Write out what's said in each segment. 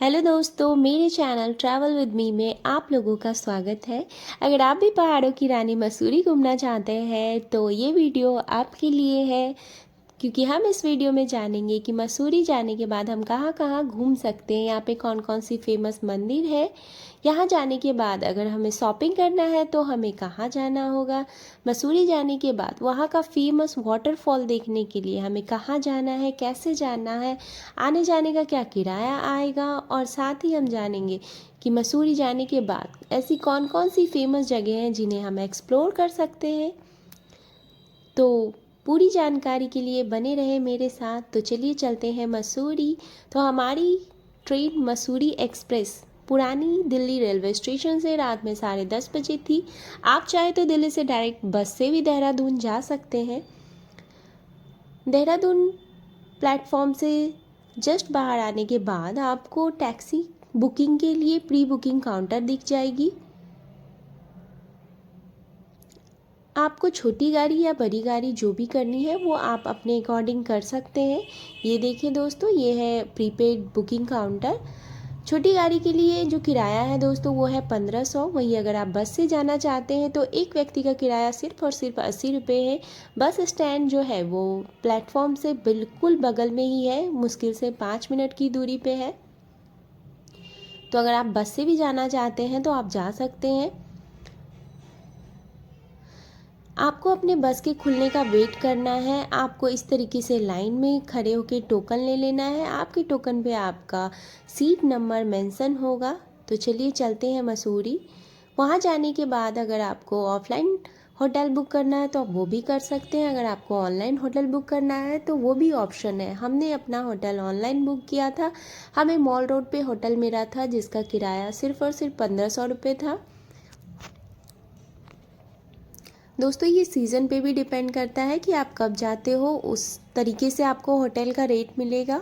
Hello दोस्तों, मेरे channel travel with me में आप लोगों का स्वागत है। अगर आप भी पहाड़ों की रानी मसूरी घूमना चाहते हैं तो ये वीडियो आपके लिए है, क्योंकि हम इस वीडियो में जानेंगे कि मसूरी जाने के बाद हम कहाँ कहाँ घूम सकते हैं, यहाँ पे कौन कौन सी फेमस मंदिर है। यहाँ जाने के बाद अगर हमें शॉपिंग करना है तो हमें कहाँ जाना होगा। मसूरी जाने के बाद वहाँ का फेमस वाटरफॉल देखने के लिए हमें कहाँ जाना है, कैसे जाना है, आने जाने का क्या किराया आएगा, और साथ ही हम जानेंगे कि मसूरी जाने के बाद ऐसी कौन कौन सी फेमस जगह हैं जिन्हें हम एक्सप्लोर कर सकते हैं। तो पूरी जानकारी के लिए बने रहे मेरे साथ। तो चलिए चलते हैं मसूरी। तो हमारी ट्रेन मसूरी एक्सप्रेस पुरानी दिल्ली रेलवे स्टेशन से रात में 10:30 थी। आप चाहे तो दिल्ली से डायरेक्ट बस से भी देहरादून जा सकते हैं। देहरादून प्लेटफॉर्म से जस्ट बाहर आने के बाद आपको टैक्सी बुकिंग के लिए प्री बुकिंग काउंटर दिख जाएगी। आपको छोटी गाड़ी या बड़ी गाड़ी जो भी करनी है वो आप अपने अकॉर्डिंग कर सकते हैं। ये देखिए दोस्तों, ये है प्रीपेड बुकिंग काउंटर। छोटी गाड़ी के लिए जो किराया है दोस्तों वो है 1500। वहीं अगर आप बस से जाना चाहते हैं तो एक व्यक्ति का किराया सिर्फ और सिर्फ 80 रुपये है। बस स्टैंड जो है वो प्लेटफॉर्म से बिल्कुल बगल में ही है, मुश्किल से 5 मिनट की दूरी पे है। तो अगर आप बस से भी जाना चाहते हैं तो आप जा सकते हैं। आपको अपने बस के खुलने का वेट करना है। आपको इस तरीके से लाइन में खड़े होकर टोकन ले लेना है। आपके टोकन पे आपका सीट नंबर मेंशन होगा। तो चलिए चलते हैं मसूरी। वहाँ जाने के बाद अगर आपको ऑफलाइन होटल बुक करना है तो आप वो भी कर सकते हैं। अगर आपको ऑनलाइन होटल बुक करना है तो वो भी ऑप्शन है। हमने अपना होटल ऑनलाइन बुक किया था। हमें मॉल रोड पे होटल मिला था जिसका किराया सिर्फ और सिर्फ 1500 रुपये था। दोस्तों ये सीज़न पे भी डिपेंड करता है कि आप कब जाते हो, उस तरीके से आपको होटल का रेट मिलेगा।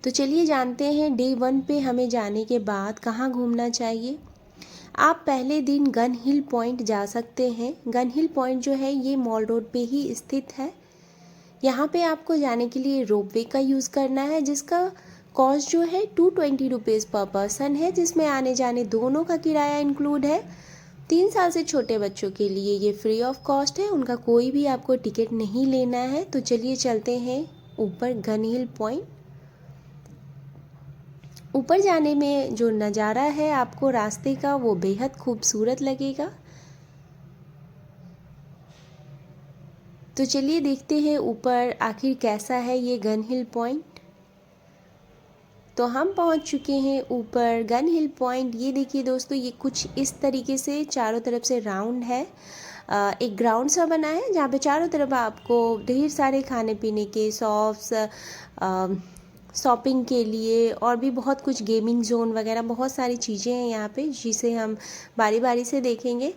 तो चलिए जानते हैं डे 1 पे हमें जाने के बाद कहाँ घूमना चाहिए। आप पहले दिन गन हिल पॉइंट जा सकते हैं। गन हिल पॉइंट जो है ये मॉल रोड पे ही स्थित है। यहाँ पे आपको जाने के लिए रोपवे का यूज़ करना है, जिसका कॉस्ट जो है 220 रुपीज़ पर पर्सन है, जिसमें आने जाने दोनों का किराया इंक्लूड है। 3 साल से छोटे बच्चों के लिए ये फ्री ऑफ कॉस्ट है, उनका कोई भी आपको टिकट नहीं लेना है। तो चलिए चलते हैं ऊपर गन हिल पॉइंट। ऊपर जाने में जो नज़ारा है आपको रास्ते का वो बेहद खूबसूरत लगेगा। तो चलिए देखते हैं ऊपर आखिर कैसा है ये गन हिल पॉइंट। तो हम पहुंच चुके हैं ऊपर गन हिल पॉइंट। ये देखिए दोस्तों, ये कुछ इस तरीके से चारों तरफ से राउंड है। एक ग्राउंड सा बना है जहाँ पे चारों तरफ आपको ढेर सारे खाने पीने के शॉप्स, शॉपिंग के लिए और भी बहुत कुछ, गेमिंग जोन वगैरह बहुत सारी चीज़ें हैं यहाँ पे, जिसे हम बारी बारी से देखेंगे।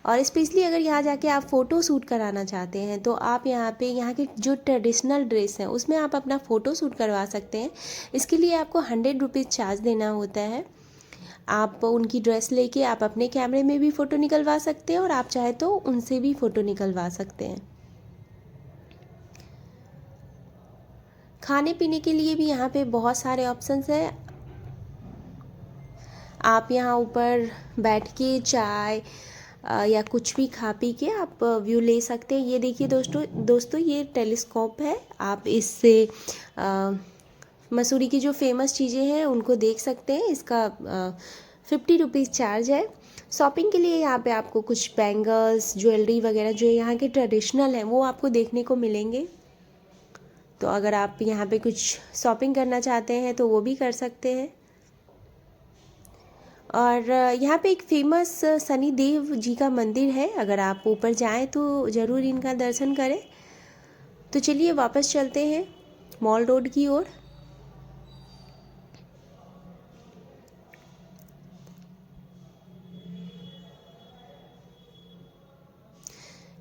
और स्पेशली अगर यहाँ जाके आप फ़ोटो शूट कराना चाहते हैं तो आप यहाँ पे यहाँ के जो ट्रेडिशनल ड्रेस हैं उसमें आप अपना फ़ोटो शूट करवा सकते हैं। इसके लिए आपको 100 रुपीज़ चार्ज देना होता है। आप उनकी ड्रेस लेके आप अपने कैमरे में भी फ़ोटो निकलवा सकते हैं और आप चाहे तो उनसे भी फ़ोटो निकलवा सकते हैं। खाने पीने के लिए भी यहाँ पे बहुत सारे ऑप्शंस हैं। आप यहाँ ऊपर बैठ के चाय या कुछ भी खा पी के आप व्यू ले सकते हैं। ये देखिए दोस्तों ये टेलीस्कोप है। आप इससे मसूरी की जो फेमस चीज़ें हैं उनको देख सकते हैं। इसका 50 रुपीज़ चार्ज है। शॉपिंग के लिए यहाँ पे आपको कुछ बैंगल्स, ज्वेलरी वगैरह जो यहाँ के ट्रेडिशनल हैं वो आपको देखने को मिलेंगे। तो अगर आप यहाँ पे कुछ शॉपिंग करना चाहते हैं तो वो भी कर सकते हैं। और यहाँ पे एक फेमस शनि देव जी का मंदिर है। अगर आप ऊपर जाएं तो ज़रूर इनका दर्शन करें। तो चलिए वापस चलते हैं मॉल रोड की ओर।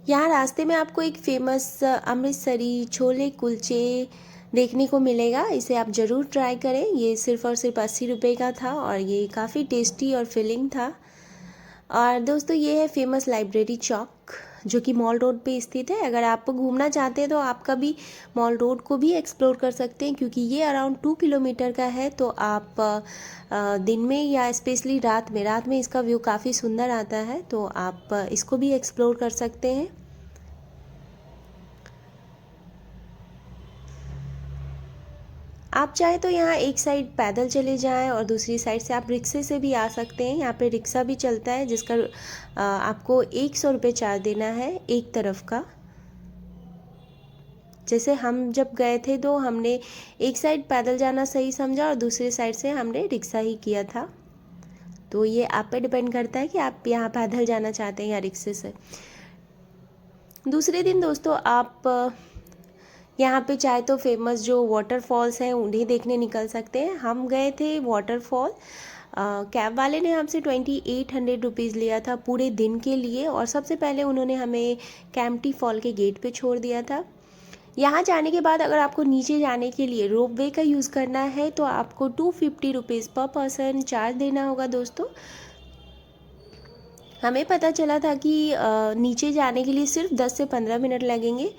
यहाँ रास्ते में आपको एक फेमस अमृतसरी छोले कुलचे देखने को मिलेगा। इसे आप ज़रूर ट्राई करें। ये सिर्फ़ और सिर्फ 80 रुपये का था और ये काफ़ी टेस्टी और फिलिंग था। और दोस्तों ये है फेमस लाइब्रेरी चौक, जो कि मॉल रोड पे स्थित है। अगर आप घूमना चाहते हैं तो आप कभी मॉल रोड को भी एक्सप्लोर कर सकते हैं, क्योंकि ये अराउंड 2 किलोमीटर का है। तो आप दिन में या स्पेशली रात में इसका व्यू काफ़ी सुंदर आता है, तो आप इसको भी एक्सप्लोर कर सकते हैं। आप चाहे तो यहाँ एक साइड पैदल चले जाएं और दूसरी साइड से आप रिक्शे से भी आ सकते हैं। यहाँ पे रिक्शा भी चलता है जिसका आपको 100 रुपये चार्ज देना है एक तरफ का। जैसे हम जब गए थे तो हमने एक साइड पैदल जाना सही समझा और दूसरी साइड से हमने रिक्शा ही किया था। तो ये आप पे डिपेंड करता है कि आप यहाँ पैदल जाना चाहते हैं या रिक्शे से। दूसरे दिन दोस्तों आप यहाँ पे चाहे तो फेमस जो वाटरफॉल्स हैं उन्हें देखने निकल सकते हैं। हम गए थे वाटरफॉल, कैब वाले ने हमसे 2800 रुपीज़ लिया था पूरे दिन के लिए, और सबसे पहले उन्होंने हमें कैंपटी फॉल के गेट पे छोड़ दिया था। यहाँ जाने के बाद अगर आपको नीचे जाने के लिए रोपवे का यूज़ करना है तो आपको 250 रुपीज़ पर पर्सन चार्ज देना होगा दोस्तों। हमें पता चला था कि नीचे जाने के लिए सिर्फ 10 से 15 मिनट लगेंगे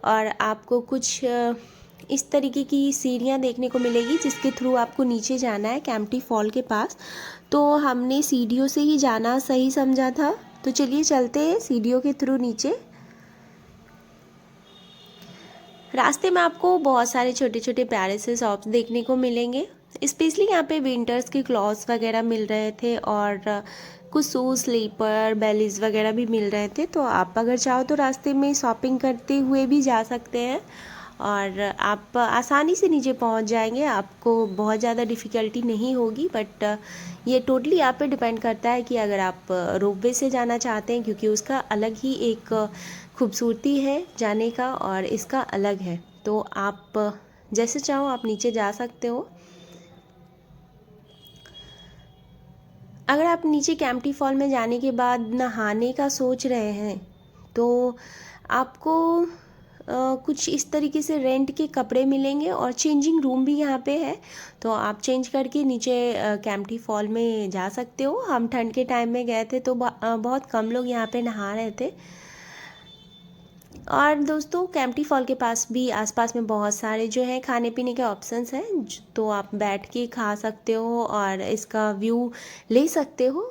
और आपको कुछ इस तरीके की सीढ़ियाँ देखने को मिलेगी जिसके थ्रू आपको नीचे जाना है कैंपटी फॉल के पास। तो हमने सीढ़ियों से ही जाना सही समझा था, तो चलिए चलते हैं सीढ़ियों के थ्रू नीचे। रास्ते में आपको बहुत सारे छोटे छोटे प्यारे से शॉप्स देखने को मिलेंगे। स्पेशली यहाँ पे विंटर्स के क्लॉथ्स वगैरह मिल रहे थे और कुछ शूज, स्लीपर, बेलीज वगैरह भी मिल रहे थे। तो आप अगर चाहो तो रास्ते में शॉपिंग करते हुए भी जा सकते हैं और आप आसानी से नीचे पहुँच जाएंगे, आपको बहुत ज़्यादा डिफ़िकल्टी नहीं होगी। बट ये टोटली आप पे डिपेंड करता है कि अगर आप रोपवे से जाना चाहते हैं, क्योंकि उसका अलग ही एक खूबसूरती है जाने का और इसका अलग है। तो आप जैसे चाहो आप नीचे जा सकते हो। अगर आप नीचे कैंपटी फॉल में जाने के बाद नहाने का सोच रहे हैं तो आपको कुछ इस तरीके से रेंट के कपड़े मिलेंगे और चेंजिंग रूम भी यहाँ पे है, तो आप चेंज करके नीचे कैंपटी फॉल में जा सकते हो। हम ठंड के टाइम में गए थे तो बहुत कम लोग यहाँ पे नहा रहे थे। और दोस्तों कैंपटी फॉल के पास भी आसपास में बहुत सारे जो है खाने पीने के ऑप्शंस हैं, तो आप बैठ के खा सकते हो और इसका व्यू ले सकते हो।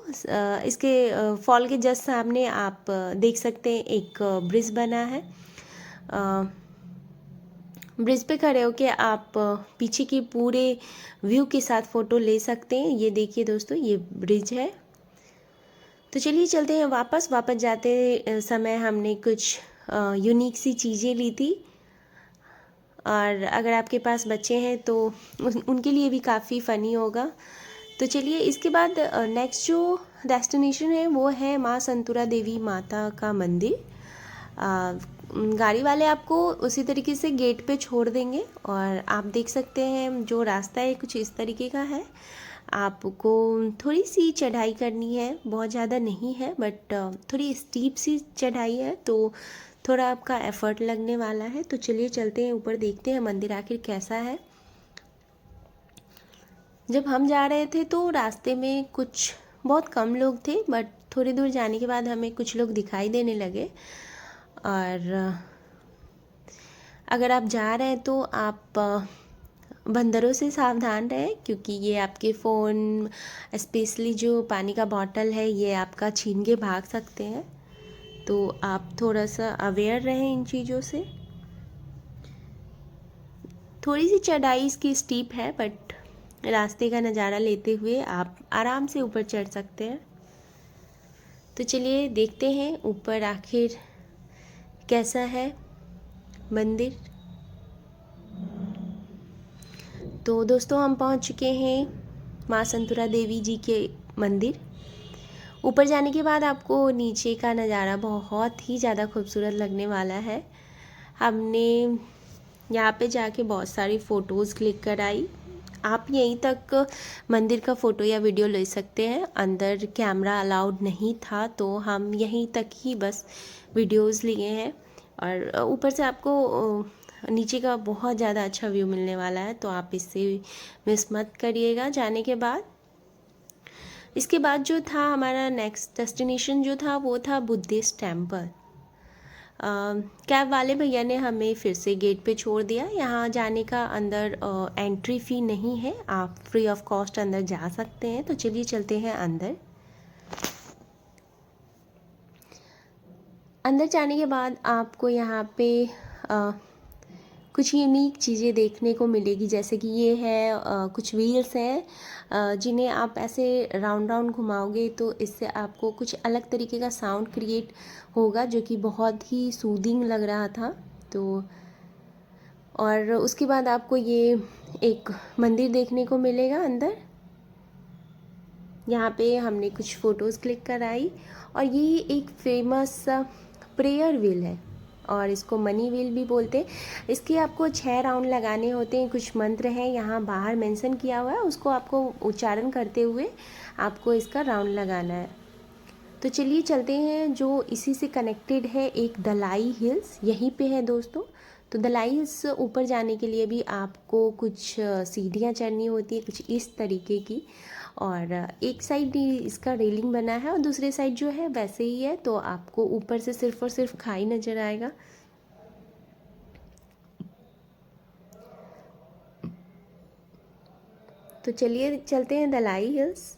इसके फॉल के जस्ट सामने आप देख सकते हैं एक ब्रिज बना है। ब्रिज पे खड़े होके आप पीछे के पूरे व्यू के साथ फ़ोटो ले सकते हैं। ये देखिए दोस्तों, ये ब्रिज है। तो चलिए चलते हैं वापस जाते समय हमने कुछ यूनिक सी चीज़ें ली थी, और अगर आपके पास बच्चे हैं तो उनके लिए भी काफ़ी फ़नी होगा। तो चलिए इसके बाद नेक्स्ट जो डेस्टिनेशन है वो है माँ संतुरा देवी माता का मंदिर। गाड़ी वाले आपको उसी तरीके से गेट पे छोड़ देंगे और आप देख सकते हैं जो रास्ता है कुछ इस तरीके का है। आपको थोड़ी सी चढ़ाई करनी है, बहुत ज़्यादा नहीं है बट थोड़ी स्टीप सी चढ़ाई है, तो थोड़ा आपका एफर्ट लगने वाला है। तो चलिए चलते हैं ऊपर, देखते हैं मंदिर आखिर कैसा है। जब हम जा रहे थे तो रास्ते में कुछ बहुत कम लोग थे, बट थोड़ी दूर जाने के बाद हमें कुछ लोग दिखाई देने लगे। और अगर आप जा रहे हैं तो आप बंदरों से सावधान रहें, क्योंकि ये आपके फ़ोन, स्पेशली जो पानी का बॉटल है, ये आपका छीन के भाग सकते हैं। तो आप थोड़ा सा अवेयर रहें इन चीज़ों से। थोड़ी सी चढ़ाई इसकी स्टीप है, बट रास्ते का नज़ारा लेते हुए आप आराम से ऊपर चढ़ सकते हैं। तो चलिए देखते हैं ऊपर आखिर कैसा है मंदिर। तो दोस्तों हम पहुंच चुके हैं माँ संतुरा देवी जी के मंदिर। ऊपर जाने के बाद आपको नीचे का नज़ारा बहुत ही ज़्यादा खूबसूरत लगने वाला है। हमने यहाँ पे जाके बहुत सारी फ़ोटोज़ क्लिक कराई। आप यहीं तक मंदिर का फ़ोटो या वीडियो ले सकते हैं, अंदर कैमरा अलाउड नहीं था, तो हम यहीं तक ही बस वीडियोज़ लिए हैं। और ऊपर से आपको नीचे का बहुत ज़्यादा अच्छा व्यू मिलने वाला है, तो आप इससे मिस मत करिएगा जाने के बाद। इसके बाद जो था हमारा नेक्स्ट डेस्टिनेशन जो था वो था बुद्धिस्ट टेम्पल। कैब वाले भैया ने हमें फिर से गेट पे छोड़ दिया। यहाँ जाने का अंदर एंट्री फ़ी नहीं है, आप फ्री ऑफ कॉस्ट अंदर जा सकते हैं। तो चलिए चलते हैं अंदर। अंदर जाने के बाद आपको यहाँ पे कुछ यूनिक चीज़ें देखने को मिलेगी, जैसे कि ये है कुछ व्हील्स हैं जिन्हें आप ऐसे राउंड राउंड घुमाओगे तो इससे आपको कुछ अलग तरीके का साउंड क्रिएट होगा, जो कि बहुत ही सूदिंग लग रहा था। तो और उसके बाद आपको ये एक मंदिर देखने को मिलेगा अंदर। यहाँ पे हमने कुछ फ़ोटोज़ क्लिक कराई और ये एक फेमस प्रेयर व्हील है और इसको मनी व्हील भी बोलते हैं। इसके आपको 6 राउंड लगाने होते हैं। कुछ मंत्र हैं यहाँ बाहर मेंशन किया हुआ है, उसको आपको उच्चारण करते हुए आपको इसका राउंड लगाना है। तो चलिए चलते हैं। जो इसी से कनेक्टेड है एक दलाई हिल्स, यहीं पे है दोस्तों। तो दलाई हिल्स ऊपर जाने के लिए भी आपको कुछ सीढ़ियाँ चढ़नी होती है, कुछ इस तरीके की। और एक साइड इसका रेलिंग बना है और दूसरे साइड जो है वैसे ही है। तो आपको ऊपर से सिर्फ और सिर्फ खाई नज़र आएगा। तो चलिए चलते हैं दलाई हिल्स।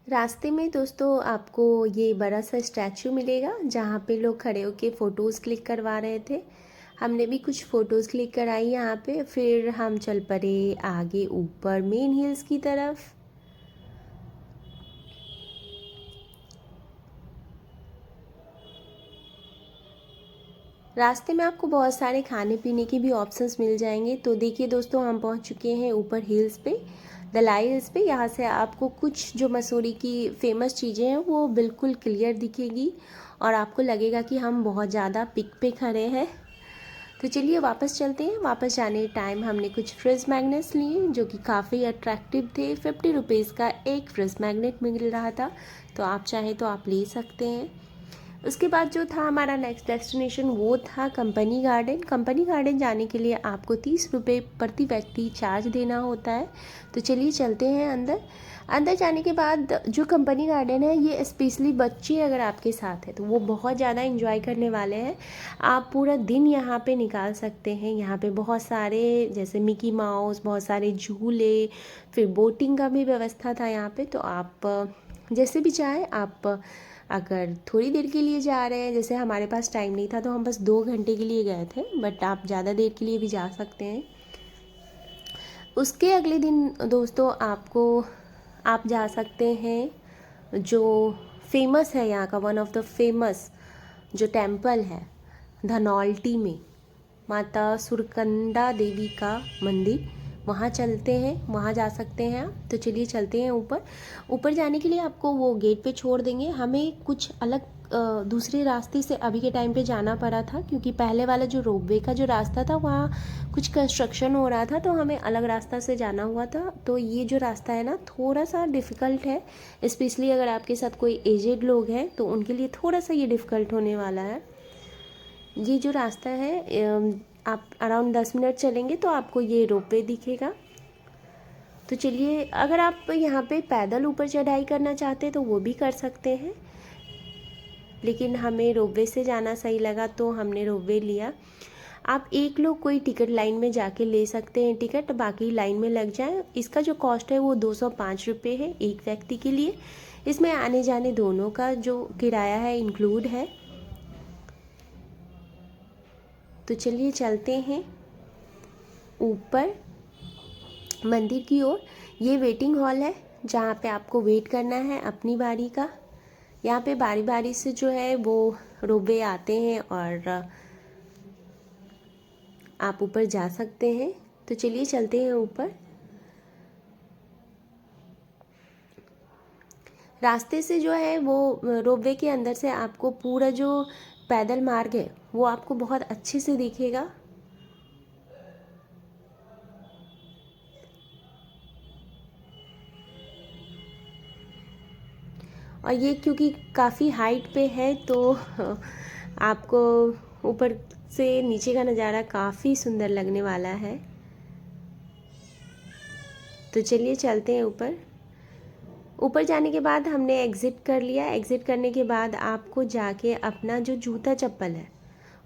रास्ते में दोस्तों आपको ये बड़ा सा स्टैचू मिलेगा जहाँ पे लोग खड़े होके फ़ोटोज़ क्लिक करवा रहे थे। हमने भी कुछ फ़ोटोज़ क्लिक कराई यहाँ पे, फिर हम चल पड़े आगे ऊपर मेन हिल्स की तरफ। रास्ते में आपको बहुत सारे खाने पीने के भी ऑप्शंस मिल जाएंगे। तो देखिए दोस्तों, हम पहुँच चुके हैं ऊपर हिल्स पे, दलाई हिल्स पे। यहाँ से आपको कुछ जो मसूरी की फ़ेमस चीज़ें हैं वो बिल्कुल क्लियर दिखेगी और आपको लगेगा कि हम बहुत ज़्यादा पिक पे खड़े हैं। तो चलिए वापस चलते हैं। वापस जाने टाइम हमने कुछ फ्रिज मैग्नेट्स लिए जो कि काफ़ी अट्रैक्टिव थे। 50 रुपीज़ का एक फ्रिज मैग्नेट मिल रहा था, तो आप चाहें तो आप ले सकते हैं। उसके बाद जो था हमारा नेक्स्ट डेस्टिनेशन वो था कंपनी गार्डन। कंपनी गार्डन जाने के लिए आपको 30 रुपये प्रति व्यक्ति चार्ज देना होता है। तो चलिए चलते हैं अंदर। अंदर जाने के बाद जो कंपनी गार्डन है ये स्पेशली बच्चे अगर आपके साथ है तो वो बहुत ज़्यादा इंजॉय करने वाले हैं। आप पूरा दिन यहाँ पे निकाल सकते हैं। यहाँ पे बहुत सारे जैसे मिकी माउस, बहुत सारे झूले, फिर बोटिंग का भी व्यवस्था था यहाँ पे। तो आप जैसे भी चाहे, आप अगर थोड़ी देर के लिए जा रहे हैं, जैसे हमारे पास टाइम नहीं था तो हम बस 2 घंटे के लिए गए थे, बट आप ज़्यादा देर के लिए भी जा सकते हैं। उसके अगले दिन दोस्तों आप जा सकते हैं जो फेमस है यहाँ का, वन ऑफ द फेमस जो टेम्पल है धनौल्टी में, माता सुरकंडा देवी का मंदिर, वहाँ चलते हैं, वहाँ जा सकते हैं आप। तो चलिए चलते हैं ऊपर। ऊपर जाने के लिए आपको वो गेट पे छोड़ देंगे। हमें कुछ अलग दूसरे रास्ते से अभी के टाइम पे जाना पड़ा था, क्योंकि पहले वाला जो रोपवे का जो रास्ता था वहाँ कुछ कंस्ट्रक्शन हो रहा था, तो हमें अलग रास्ता से जाना हुआ था। तो ये जो रास्ता है ना थोड़ा सा डिफ़िकल्ट है, स्पेशली अगर आपके साथ कोई एजेड लोग हैं तो उनके लिए थोड़ा सा ये डिफ़िकल्ट होने वाला है। ये जो रास्ता है आप अराउंड 10 मिनट चलेंगे तो आपको ये रोपवे दिखेगा। तो चलिए, अगर आप यहाँ पे पैदल ऊपर चढ़ाई करना चाहते हैं तो वो भी कर सकते हैं, लेकिन हमें रोपवे से जाना सही लगा तो हमने रोपवे लिया। आप एक लोग कोई टिकट लाइन में जाके ले सकते हैं टिकट, बाकी लाइन में लग जाए। इसका जो कॉस्ट है वो 205 रुपये है एक व्यक्ति के लिए। इसमें आने जाने दोनों का जो किराया है इंक्लूड है। तो चलिए चलते हैं ऊपर मंदिर की ओर। ये वेटिंग हॉल है जहाँ पे आपको वेट करना है अपनी बारी का। यहाँ पे बारी बारी से जो है वो रोपवे आते हैं और आप ऊपर जा सकते हैं। तो चलिए चलते हैं ऊपर। रास्ते से जो है वो रोपवे के अंदर से आपको पूरा जो पैदल मार्ग है वो आपको बहुत अच्छे से दिखेगा। और ये क्योंकि काफ़ी हाइट पे है तो आपको ऊपर से नीचे का नज़ारा काफ़ी सुंदर लगने वाला है। तो चलिए चलते हैं ऊपर। ऊपर जाने के बाद हमने एग्ज़िट कर लिया। एग्ज़िट करने के बाद आपको जाके अपना जो जूता चप्पल है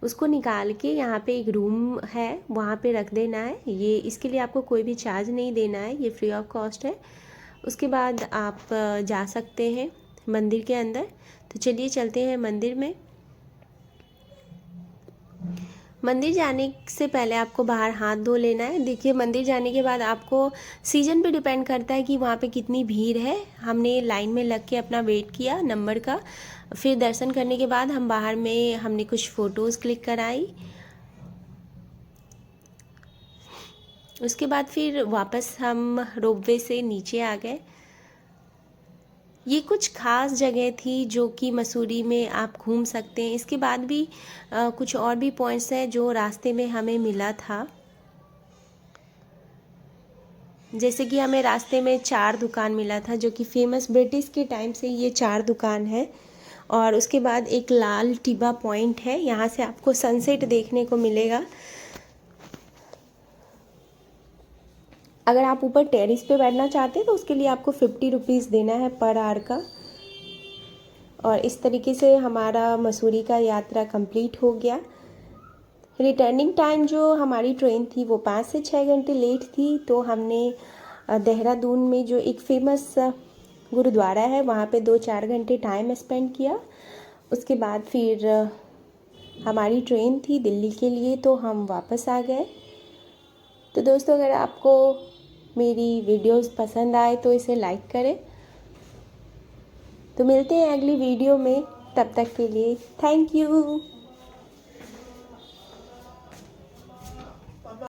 उसको निकाल के यहाँ पे एक रूम है वहाँ पे रख देना है। ये इसके लिए आपको कोई भी चार्ज नहीं देना है, ये फ्री ऑफ कॉस्ट है। उसके बाद आप जा सकते हैं मंदिर के अंदर। तो चलिए चलते हैं मंदिर में। मंदिर जाने से पहले आपको बाहर हाथ धो लेना है। देखिए मंदिर जाने के बाद आपको सीज़न पे डिपेंड करता है कि वहाँ पे कितनी भीड़ है। हमने लाइन में लग के अपना वेट किया नंबर का। फिर दर्शन करने के बाद हम बाहर में हमने कुछ फ़ोटोज़ क्लिक कराई। उसके बाद फिर वापस हम रोपवे से नीचे आ गए। ये कुछ ख़ास जगह थी जो कि मसूरी में आप घूम सकते हैं। इसके बाद भी कुछ और भी पॉइंट्स हैं जो रास्ते में हमें मिला था। जैसे कि हमें रास्ते में 4 दुकान मिला था जो कि फेमस ब्रिटिश के टाइम से ये 4 दुकान है। और उसके बाद एक लाल टिब्बा पॉइंट है, यहाँ से आपको सनसेट देखने को मिलेगा। अगर आप ऊपर टेरेस पे बैठना चाहते हैं तो उसके लिए आपको 50 रुपीज़ देना है पर आवर का। और इस तरीके से हमारा मसूरी का यात्रा कंप्लीट हो गया। रिटर्निंग टाइम जो हमारी ट्रेन थी वो 5 से 6 घंटे लेट थी। तो हमने देहरादून में जो एक फेमस गुरुद्वारा है वहाँ पे 2-4 घंटे टाइम स्पेंड किया। उसके बाद फिर हमारी ट्रेन थी दिल्ली के लिए तो हम वापस आ गए। तो दोस्तों अगर आपको मेरी वीडियोस पसंद आए तो इसे लाइक करें। तो मिलते हैं अगली वीडियो में, तब तक के लिए थैंक यू।